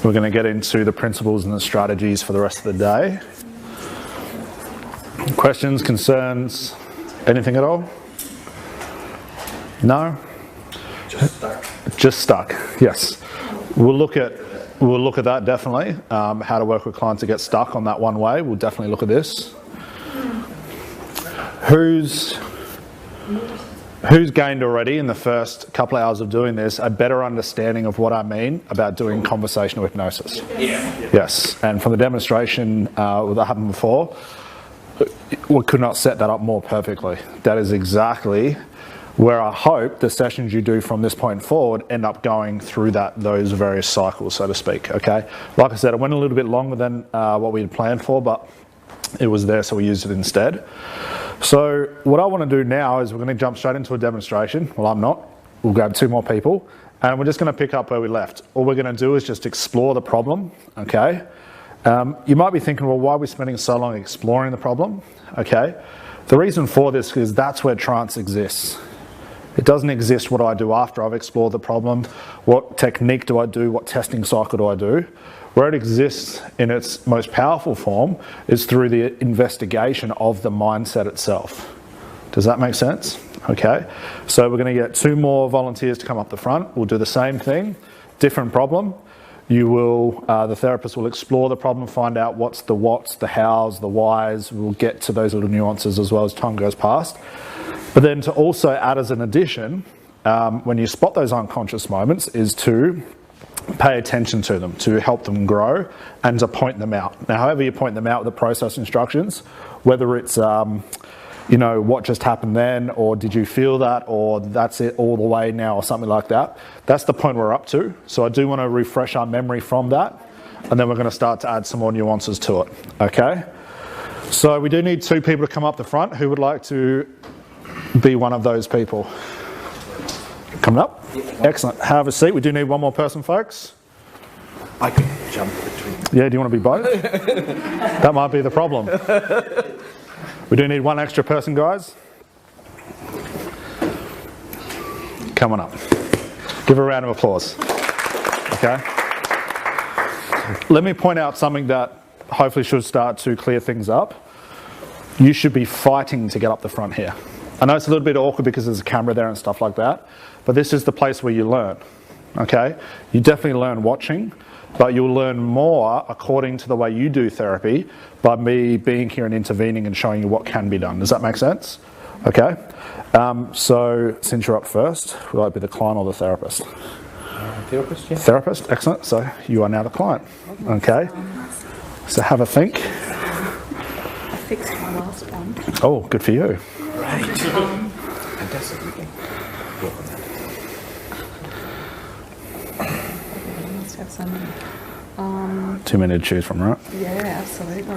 We're going to get into the principles and the strategies for the rest of the day. Questions, concerns, anything at all? No? Just stuck. Just stuck, yes. We'll look at that definitely. How to work with clients that get stuck on that one way. We'll definitely look at this. Who's gained already in the first couple of hours of doing this a better understanding of what I mean about doing conversational hypnosis? Yeah. Yes, and from the demonstration that happened before, we could not set that up more perfectly. That is exactly where I hope the sessions you do from this point forward end up going through those various cycles, so to speak, okay? Like I said, it went a little bit longer than what we had planned for, but it was there, so we used it instead. So what I want to do now is we're going to jump straight into a demonstration. Well, I'm not. We'll grab 2 more people, and we're just going to pick up where we left. All we're going to do is just explore the problem, okay? You might be thinking, well, why are we spending so long exploring the problem? Okay, the reason for this is that's where trance exists. It doesn't exist what I do after I've explored the problem. What technique do I do? What testing cycle do I do? Where it exists in its most powerful form is through the investigation of the mindset itself. Does that make sense? Okay, so we're going to get 2 more volunteers to come up the front. We'll do the same thing, different problem. The therapist will explore the problem, find out what's, the hows, the whys. We'll get to those little nuances as well as time goes past. But then to also add as an addition, when you spot those unconscious moments, is to pay attention to them, to help them grow and to point them out. Now, however you point them out with the process instructions, whether it's what just happened then, or did you feel that, or that's it all the way now, or something like that. That's the point we're up to. So I do want to refresh our memory from that, and then we're going to start to add some more nuances to it. Okay? So we do need 2 people to come up the front. Who would like to be one of those people? Coming up? Excellent. Have a seat. We do need 1 more person, folks. I could jump between. Yeah, do you want to be both? That might be the problem. We do need 1 extra person, guys. Coming up. Give a round of applause. Okay. Let me point out something that hopefully should start to clear things up. You should be fighting to get up the front here. I know it's a little bit awkward because there's a camera there and stuff like that, but this is the place where you learn. Okay. You definitely learn watching, but you'll learn more according to the way you do therapy by me being here and intervening and showing you what can be done. Does that make sense? Okay. So since you're up first, will I be the client or the therapist? Therapist, yeah. Therapist, excellent. So you are now the client. Okay. So have a think. I fixed my last one. Oh, good for you. Right. Fantastic. We can work on that. Must have some. Too many to choose from, right? Yeah, absolutely.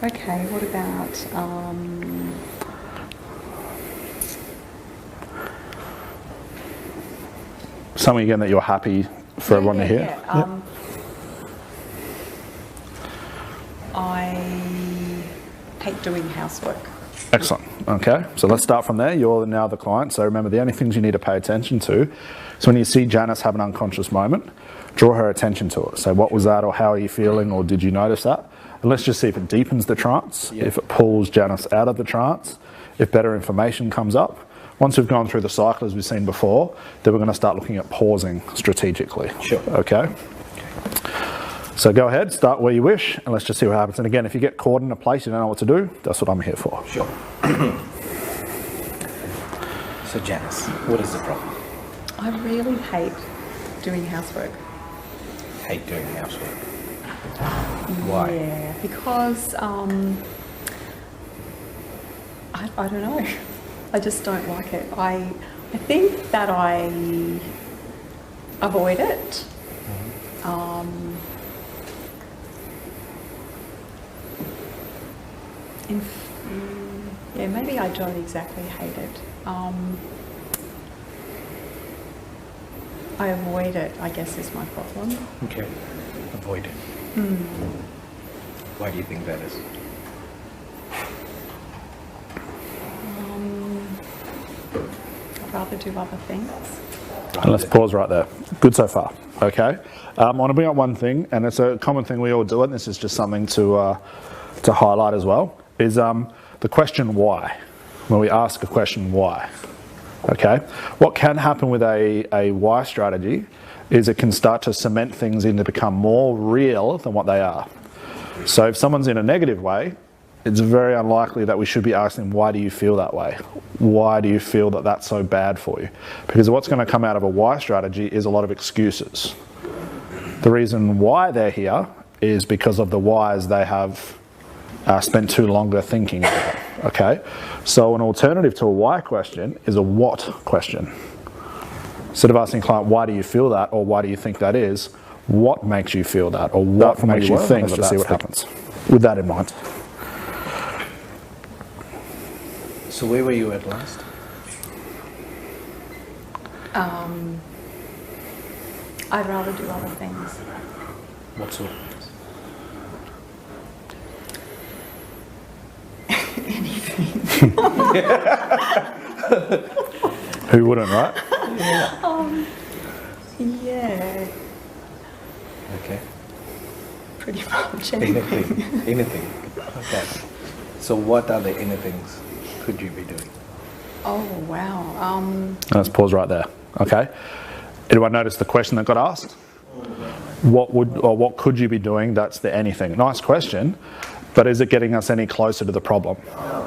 Okay, what about something again that you're happy for everyone to hear? Yeah. I hate doing housework. Excellent. Okay, so let's start from there. You're now the client. So remember, the only things you need to pay attention to is when you see Janice have an unconscious moment, draw her attention to it. So what was that, or how are you feeling, or did you notice that? And let's just see if it deepens the trance, if it pulls Janice out of the trance, if better information comes up. Once we've gone through the cycle as we've seen before, then we're going to start looking at pausing strategically. Sure. Okay? So go ahead, start where you wish, and let's just see what happens. And again, if you get caught in a place you don't know what to do, that's what I'm here for. Sure. So Janice, what is the problem? I really hate doing housework. Hate doing housework. Why? Yeah, because I don't know. I just don't like it. I think that I avoid it. Yeah, maybe I don't exactly hate it. I avoid it, I guess, is my problem. Okay. Avoid it. Why do you think that is? I'd rather do other things. And let's pause right there. Good so far. Okay. I want to bring up one thing, and it's a common thing we all do, and this is just something to highlight as well, is the question why. When we ask a question why. Okay. What can happen with a why strategy is it can start to cement things in to become more real than what they are. So if someone's in a negative way, it's very unlikely that we should be asking, why do you feel that way? Why do you feel that that's so bad for you? Because what's going to come out of a why strategy is a lot of excuses. The reason why they're here is because of the whys they have spent too longer thinking about. Okay? So an alternative to a why question is a what question. Instead of asking a client, why do you feel that, or why do you think that is, what makes you feel that, or what makes you think, to see what happens. With that in mind. So where were you at last? I'd rather do other things. What sort of things? Anything. Who wouldn't, right? Yeah. Okay. Pretty much anything. Anything. Okay. So what other anythings could you be doing? Oh, wow. Let's pause right there. Okay. Anyone notice the question that got asked? What could you be doing? That's the anything. Nice question, but is it getting us any closer to the problem?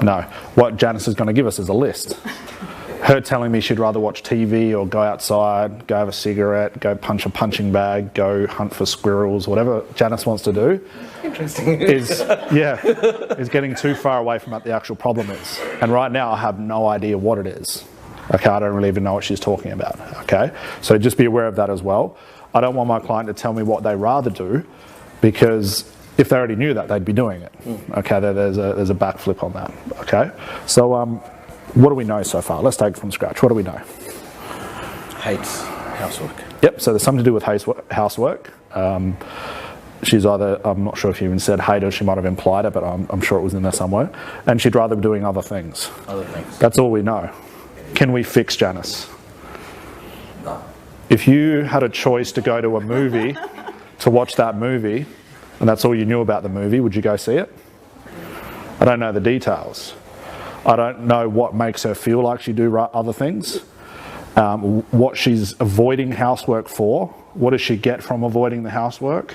No. What Janice is going to give us is a list. Her telling me she'd rather watch TV or go outside, go have a cigarette, go punch a punching bag, go hunt for squirrels, whatever Janice wants to do. Interesting. is getting too far away from what the actual problem is. And right now I have no idea what it is. Okay, I don't really even know what she's talking about. Okay, so just be aware of that as well. I don't want my client to tell me what they rather do, because if they already knew that, they'd be doing it. Okay, there's a backflip on that. Okay, so what do we know so far? Let's take it from scratch. What do we know? Hates housework. Yep, so there's something to do with housework. She's either, I'm not sure if you even said hate, or she might have implied it, but I'm sure it was in there somewhere. And she'd rather be doing other things. Other things. That's all we know. Can we fix Janice? No. If you had a choice to go to a movie, to watch that movie, and that's all you knew about the movie, would you go see it? I don't know the details. I don't know what makes her feel like she do other things. What she's avoiding housework for. What does she get from avoiding the housework?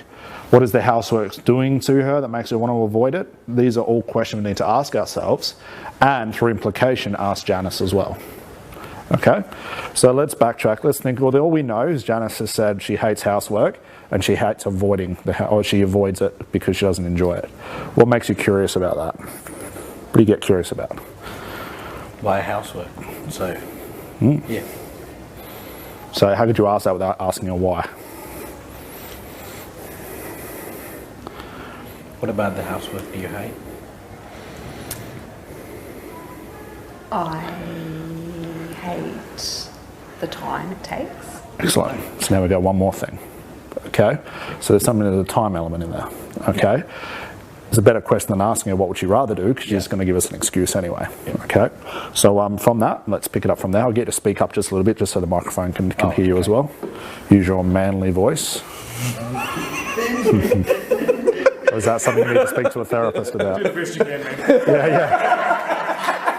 What is the housework doing to her that makes her want to avoid it? These are all questions we need to ask ourselves, and through implication ask Janice as well. Okay, so let's backtrack. Let's think, well, all we know is Janice has said she hates housework and she hates avoiding or she avoids it because she doesn't enjoy it. What makes you curious about that? What do you get curious about? Why housework? So, yeah. So how could you ask that without asking her why? What about the housework do you hate? I hate the time it takes. Excellent. So now we've got one more thing. Okay, so there's something, there's a time element in there. Okay, it's a better question than asking her what would she rather do, because she's just going to give us an excuse anyway. Okay, so from that, let's pick it up from there. I'll get you to speak up just a little bit, just so the microphone can hear you as well. Use your manly voice. Or is that something you need to speak to a therapist about? Do the best you can, man.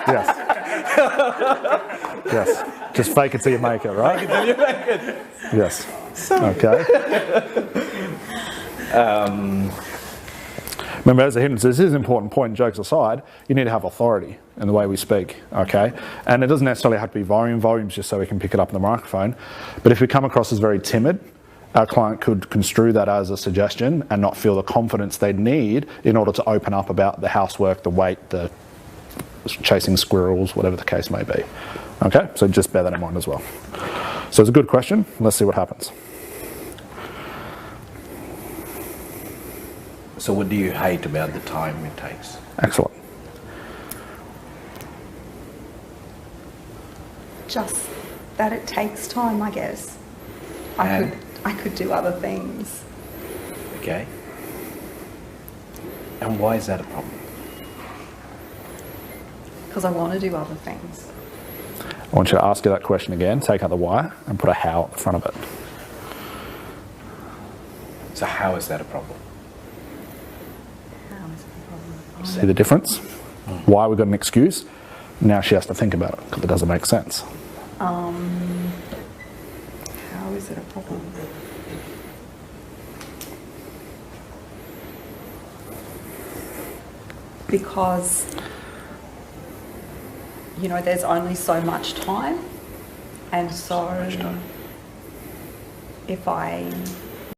Yes. Yes. Just fake it till you make it, right? Fake it till you make it. Yes. Okay. Remember, as a hypnotist, this is an important point, jokes aside, you need to have authority in the way we speak, okay? And it doesn't necessarily have to be volume's just so we can pick it up in the microphone. But if we come across as very timid, our client could construe that as a suggestion and not feel the confidence they'd need in order to open up about the housework, the weight, the chasing squirrels, whatever the case may be. Okay, so just bear that in mind as well. So it's a good question. Let's see what happens. So what do you hate about the time it takes? Excellent. Just that it takes time, I guess. I could do other things. Okay. And why is that a problem? Because I want to do other things. I want you to ask her that question again, take out the why, and put a how at the front of it. So how is that a problem? How is it a problem? See the difference? Why we got an excuse? Now she has to think about it because it doesn't make sense. How is it a problem? Because, you know, there's only so much time, and so if I